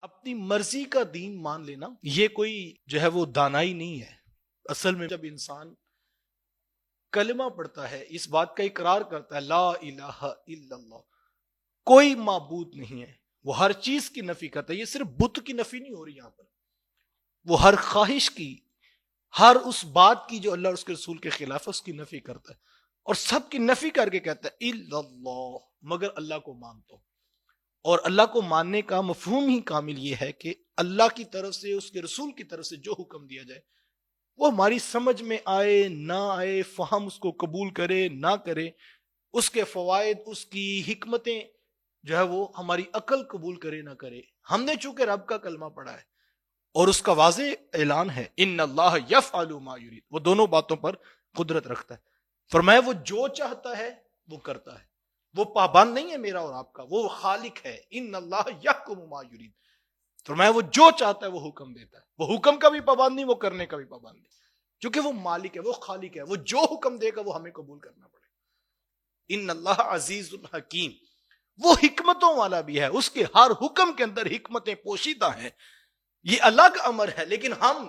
اپنی مرضی کا دین مان لینا یہ کوئی جو ہے وہ دانائی نہیں ہے۔ اصل میں جب انسان کلمہ پڑھتا ہے، اس بات کا اقرار کرتا ہے لا الہ الا اللہ، کوئی معبود نہیں ہے، وہ ہر چیز کی نفی کرتا ہے۔ یہ صرف بت کی نفی نہیں ہو رہی یہاں پر، وہ ہر خواہش کی، ہر اس بات کی جو اللہ اور اس کے رسول کے خلاف ہے اس کی نفی کرتا ہے، اور سب کی نفی کر کے کہتا ہے الا اللہ، مگر اللہ کو مانتا ہوں۔ اور اللہ کو ماننے کا مفہوم ہی کامل یہ ہے کہ اللہ کی طرف سے، اس کے رسول کی طرف سے جو حکم دیا جائے وہ ہماری سمجھ میں آئے نہ آئے، فہم اس کو قبول کرے نہ کرے، اس کے فوائد، اس کی حکمتیں جو ہے وہ ہماری عقل قبول کرے نہ کرے، ہم نے چونکہ رب کا کلمہ پڑھا ہے اور اس کا واضح اعلان ہے ان اللہ یفعل ما یرید، وہ دونوں باتوں پر قدرت رکھتا ہے۔ فرمایا وہ جو چاہتا ہے وہ کرتا ہے، وہ پابند نہیں ہے میرا اور آپ کا، وہ خالق ہے۔ ان اللہ یحکم ما یرید، فرمایا وہ جو چاہتا ہے وہ حکم دیتا ہے، وہ حکم کا بھی پابند نہیں، وہ کرنے کا بھی پابند نہیں، کیونکہ وہ مالک ہے، وہ خالق ہے، وہ جو حکم دے گا وہ ہمیں قبول کرنا پڑے گا۔ ان اللہ عزیز الحکیم، وہ حکمتوں والا بھی ہے، اس کے ہر حکم کے اندر حکمتیں پوشیدہ ہیں، یہ الگ امر ہے۔ لیکن ہم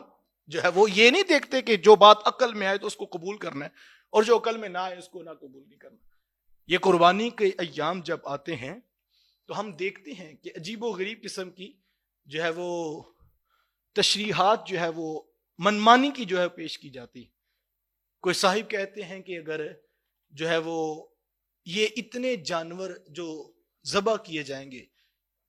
جو ہے وہ یہ نہیں دیکھتے کہ جو بات عقل میں آئے تو اس کو قبول کرنا ہے، اور جو عقل میں نہ آئے اس کو نہ قبول نہیں کرنا۔ یہ قربانی کے ایام جب آتے ہیں تو ہم دیکھتے ہیں کہ عجیب و غریب قسم کی جو ہے وہ تشریحات جو ہے وہ منمانی کی جو ہے پیش کی جاتی۔ کوئی صاحب کہتے ہیں کہ اگر جو ہے وہ یہ اتنے جانور جو ذبح کیے جائیں گے،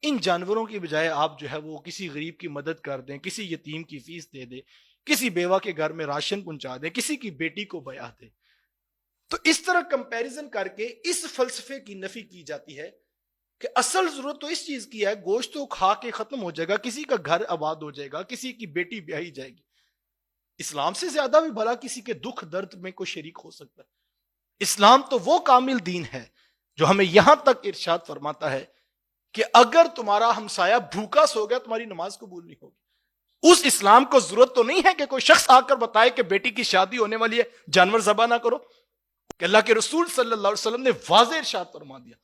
ان جانوروں کی بجائے آپ جو ہے وہ کسی غریب کی مدد کر دیں، کسی یتیم کی فیس دے دیں، کسی بیوہ کے گھر میں راشن پہنچا دیں، کسی کی بیٹی کو بیاہ دیں۔ تو اس طرح کمپیریزن کر کے اس فلسفے کی نفی کی جاتی ہے کہ اصل ضرورت تو اس چیز کی ہے، گوشت تو کھا کے ختم ہو جائے گا، کسی کا گھر آباد ہو جائے گا، کسی کی بیٹی بیاہی جائے گی۔ اسلام سے زیادہ بھی بھلا کسی کے دکھ درد میں کوئی شریک ہو سکتا ہے۔ اسلام تو وہ کامل دین ہے جو ہمیں یہاں تک ارشاد فرماتا ہے کہ اگر تمہارا ہمسایہ بھوکا سو گیا تمہاری نماز قبول نہیں ہوگی۔ اس اسلام کو ضرورت تو نہیں ہے کہ کوئی شخص آ کر بتائے کہ بیٹی کی شادی ہونے والی ہے، جانور ذبح نہ کرو، کہ اللہ کے رسول صلی اللہ علیہ وسلم نے واضح ارشاد فرما دیا۔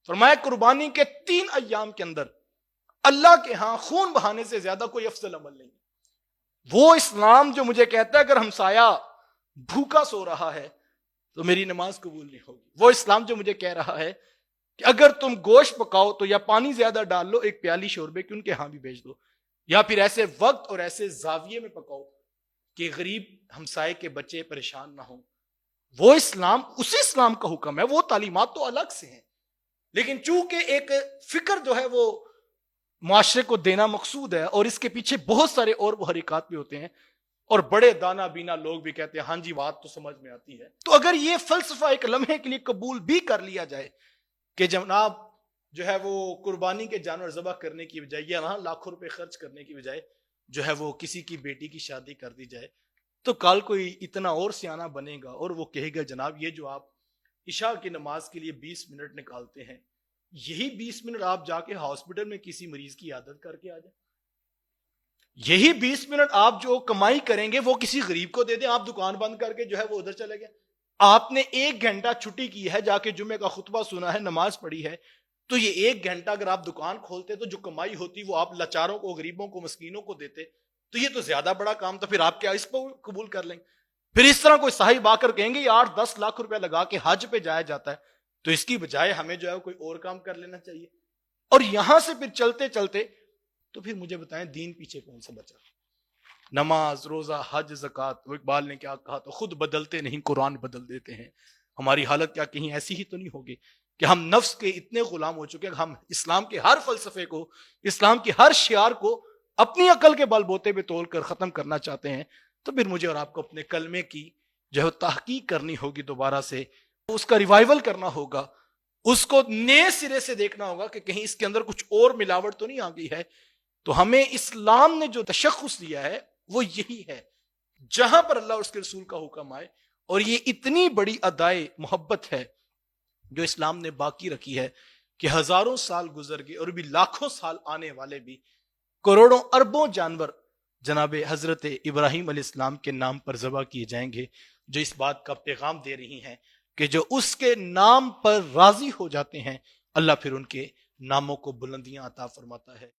فرمایا قربانی کے 3 ایام کے اندر اللہ کے ہاں خون بہانے سے زیادہ کوئی افضل عمل نہیں۔ وہ اسلام جو مجھے کہتا ہے اگر ہمسایہ بھوکا سو رہا ہے تو میری نماز قبول نہیں ہوگی، وہ اسلام جو مجھے کہہ رہا ہے کہ اگر تم گوشت پکاؤ تو یا پانی زیادہ ڈال لو، ایک پیالی شوربے کی ان کے ہاں بھی بھیج دو، یا پھر ایسے وقت اور ایسے زاویے میں پکاؤ کہ غریب ہمسائے کے بچے پریشان نہ ہوں، وہ اسلام اسی اسلام کا حکم ہے۔ وہ تعلیمات تو الگ سے ہیں، لیکن چونکہ ایک فکر جو ہے وہ معاشرے کو دینا مقصود ہے اور اس کے پیچھے بہت سارے اور محرکات بھی ہوتے ہیں، اور بڑے دانا بینا لوگ بھی کہتے ہیں ہاں جی بات تو سمجھ میں آتی ہے، تو اگر یہ فلسفہ ایک لمحے کے لیے قبول بھی کر لیا جائے کہ جناب جو ہے وہ قربانی کے جانور ذبح کرنے کی بجائے یا وہاں لاکھوں روپے خرچ کرنے کی بجائے جو ہے وہ کسی کی بیٹی کی شادی کر دی جائے، تو کل کوئی اتنا اور سیانہ بنے گا اور وہ کہے گا جناب یہ جو آپ عشاء کی نماز کے لیے 20 منٹ نکالتے ہیں، یہی 20 منٹ آپ جا کے ہاسپٹل میں کسی مریض کی عادت کر کے آ جائیں، یہی 20 منٹ آپ جو کمائی کریں گے وہ کسی غریب کو دے دیں، آپ دکان بند کر کے جو ہے وہ ادھر چلے گئے۔ آپ نے 1 گھنٹہ چھٹی کی ہے، جا کے جمعے کا خطبہ سنا ہے، نماز پڑھی ہے، تو یہ 1 گھنٹہ اگر آپ دکان کھولتے تو جو کمائی ہوتی وہ آپ لاچاروں کو، غریبوں کو، مسکینوں کو دیتے، تو یہ تو زیادہ بڑا کام تھا، پھر آپ کیا اس کو قبول کر لیں گے؟ پھر اس طرح کوئی صاحب آ کر کہیں گے یہ 8-10 لاکھ روپے لگا کے حج پہ جایا جاتا ہے، تو اس کی بجائے ہمیں جو ہے کوئی اور کام کر لینا چاہیے۔ اور یہاں سے پھر چلتے چلتے تو پھر مجھے بتائیں دین پیچھے کون سا بچا؟ نماز، روزہ، حج، زکوٰۃ، وہ اقبال نے کیا کہا تو خود بدلتے نہیں قرآن بدل دیتے ہیں۔ ہماری حالت کیا کہیں ایسی ہی تو نہیں ہوگی کہ ہم نفس کے اتنے غلام ہو چکے ہیں، ہم اسلام کے ہر فلسفے کو، اسلام کی ہر شعار کو اپنی عقل کے بل بوتے پہ تول کر ختم کرنا چاہتے ہیں؟ تو پھر مجھے اور آپ کو اپنے کلمے کی جو ہے تحقیق کرنی ہوگی، دوبارہ سے اس کا ریوائول کرنا ہوگا، اس کو نئے سرے سے دیکھنا ہوگا کہ کہیں اس کے اندر کچھ اور ملاوٹ تو نہیں آ گئی ہے۔ تو ہمیں اسلام نے جو تشخص دیا ہے وہ یہی ہے، جہاں پر اللہ اور اس کے رسول کا حکم آئے، اور یہ اتنی بڑی ادائے محبت ہے جو اسلام نے باقی رکھی ہے کہ ہزاروں سال گزر گئے اور بھی لاکھوں سال آنے والے بھی کروڑوں اربوں جانور جناب حضرت ابراہیم علیہ السلام کے نام پر ذبح کیے جائیں گے، جو اس بات کا پیغام دے رہی ہیں کہ جو اس کے نام پر راضی ہو جاتے ہیں اللہ پھر ان کے ناموں کو بلندیاں عطا فرماتا ہے۔